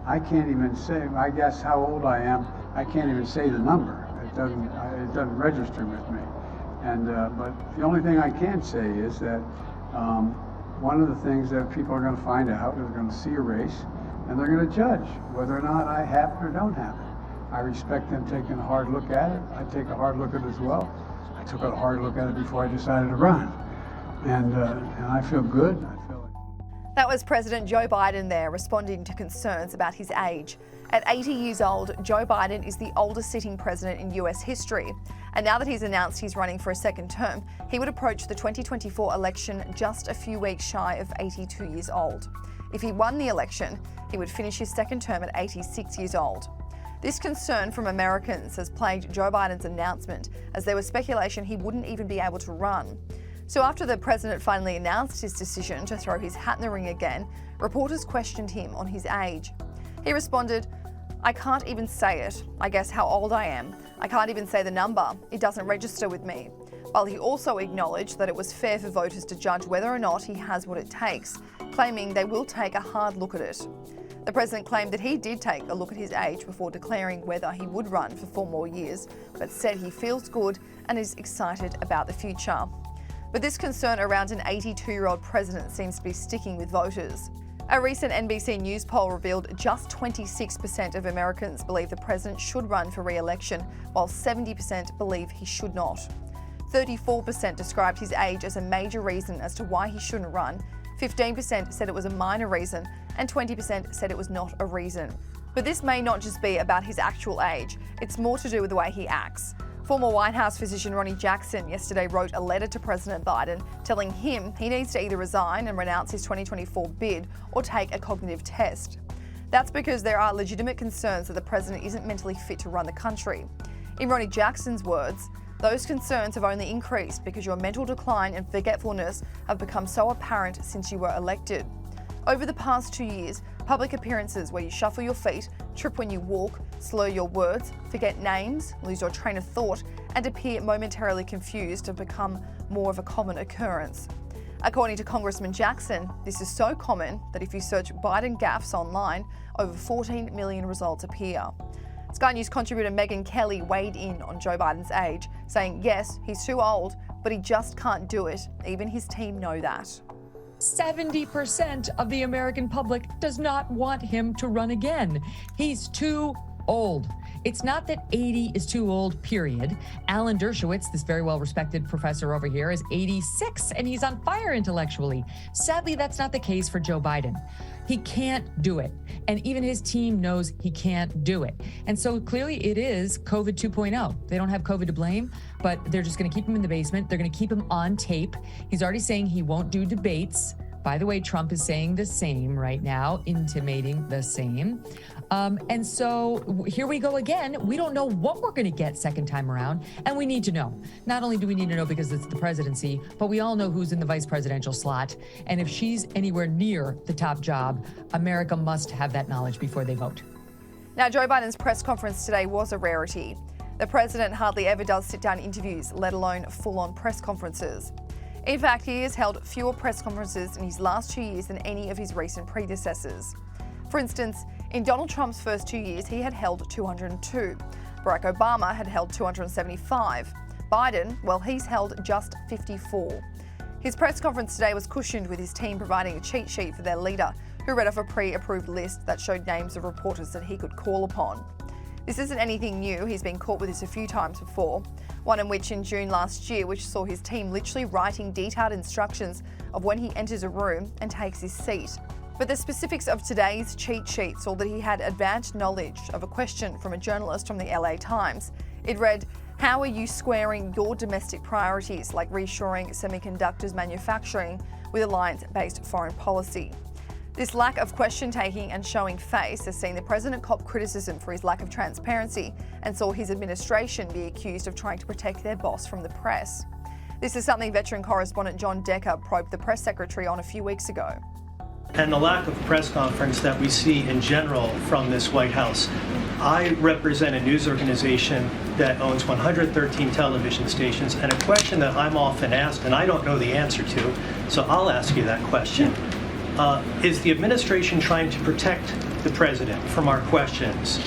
I can't even say, I guess how old I am, I can't even say the number. It doesn't register with me. And but the only thing I can say is that one of the things that people are going to find out is they're going to see a race and they're going to judge whether or not I have it or don't have it. I respect them taking a hard look at it. I take a hard look at it as well. I took a hard look at it before I decided to run. And I feel good. That was President Joe Biden there responding to concerns about his age. At 80 years old, Joe Biden is the oldest sitting president in US history. And now that he's announced he's running for a second term, he would approach the 2024 election just a few weeks shy of 82 years old. If he won the election, he would finish his second term at 86 years old. This concern from Americans has plagued Joe Biden's announcement, as there was speculation he wouldn't even be able to run. So after the president finally announced his decision to throw his hat in the ring again, reporters questioned him on his age. He responded, "I can't even say it. I guess how old I am. I can't even say the number. It doesn't register with me." While he also acknowledged that it was fair for voters to judge whether or not he has what it takes, claiming they will take a hard look at it. The president claimed that he did take a look at his age before declaring whether he would run for 4 more years, but said he feels good and is excited about the future. But this concern around an 82-year-old president seems to be sticking with voters. A recent NBC News poll revealed just 26% of Americans believe the president should run for re-election, while 70% believe he should not. 34% described his age as a major reason as to why he shouldn't run, 15% said it was a minor reason, and 20% said it was not a reason. But this may not just be about his actual age, it's more to do with the way he acts. Former White House physician Ronnie Jackson yesterday wrote a letter to President Biden telling him he needs to either resign and renounce his 2024 bid or take a cognitive test. That's because there are legitimate concerns that the president isn't mentally fit to run the country. In Ronnie Jackson's words, "Those concerns have only increased because your mental decline and forgetfulness have become so apparent since you were elected. Over the past 2 years, public appearances where you shuffle your feet, trip when you walk, slur your words, forget names, lose your train of thought, and appear momentarily confused have become more of a common occurrence." According to Congressman Jackson, this is so common that if you search Biden gaffes online, over 14 million results appear. Sky News contributor Megyn Kelly weighed in on Joe Biden's age, saying yes, he's too old, but he just can't do it. Even his team know that. 70% of the American public does not want him to run again. He's too old. It's not that 80 is too old, period. Alan Dershowitz, this very well-respected professor over here, is 86, and he's on fire intellectually. Sadly, that's not the case for Joe Biden. He can't do it. And even his team knows he can't do it. And so clearly it is COVID 2.0. They don't have COVID to blame, but they're just going to keep him in the basement. They're going to keep him on tape. He's already saying he won't do debates. By the way, Trump is saying the same right now, intimating the same. And so here we go again. We don't know what we're going to get second time around, and we need to know. Not only do we need to know because it's the presidency, but we all know who's in the vice presidential slot. And if she's anywhere near the top job, America must have that knowledge before they vote. Now, Joe Biden's press conference today was a rarity. The president hardly ever does sit-down interviews, let alone full-on press conferences. In fact, he has held fewer press conferences in his last 2 years than any of his recent predecessors. For instance, in Donald Trump's first 2 years, he had held 202. Barack Obama had held 275. Biden, well, he's held just 54. His press conference today was cushioned with his team providing a cheat sheet for their leader, who read off a pre-approved list that showed names of reporters that he could call upon. This isn't anything new. He's been caught with this a few times before. One in which in June last year, which saw his team literally writing detailed instructions of when he enters a room and takes his seat. But the specifics of today's cheat sheet saw that he had advanced knowledge of a question from a journalist from the LA Times. It read, "How are you squaring your domestic priorities like reshoring semiconductors manufacturing with alliance-based foreign policy?" This lack of question-taking and showing face has seen the president cop criticism for his lack of transparency and saw his administration be accused of trying to protect their boss from the press. This is something veteran correspondent John Decker probed the press secretary on a few weeks ago. And the lack of press conference that we see in general from this White House. I represent a news organization that owns 113 television stations, and a question that I'm often asked, and I don't know the answer to, so I'll ask you that question. Is the administration trying to protect the president from our questions?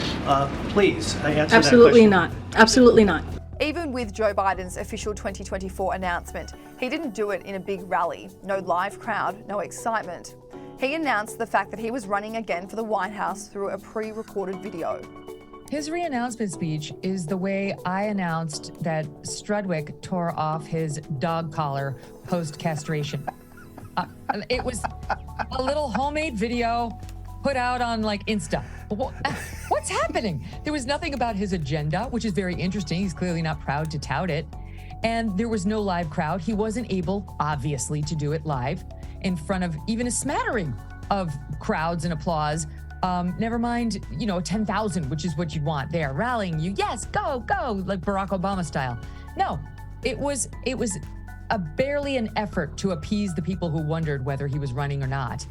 Please answer Absolutely that question. not. Absolutely not. Even with Joe Biden's official 2024 announcement, he didn't do it in a big rally. No live crowd, no excitement. He announced the fact that he was running again for the White House through a pre-recorded video. His re-announcement speech is the way I announced that Strudwick tore off his dog collar post-castration. It was a little homemade video put out on like Insta. What's happening? There was nothing about his agenda, which is very interesting. He's clearly not proud to tout it. And there was no live crowd. He wasn't able, obviously, to do it live in front of even a smattering of crowds and applause. Never mind, 10,000, which is what you want there, rallying you. Yes, go, go, like Barack Obama style. No, it was barely an effort to appease the people who wondered whether he was running or not.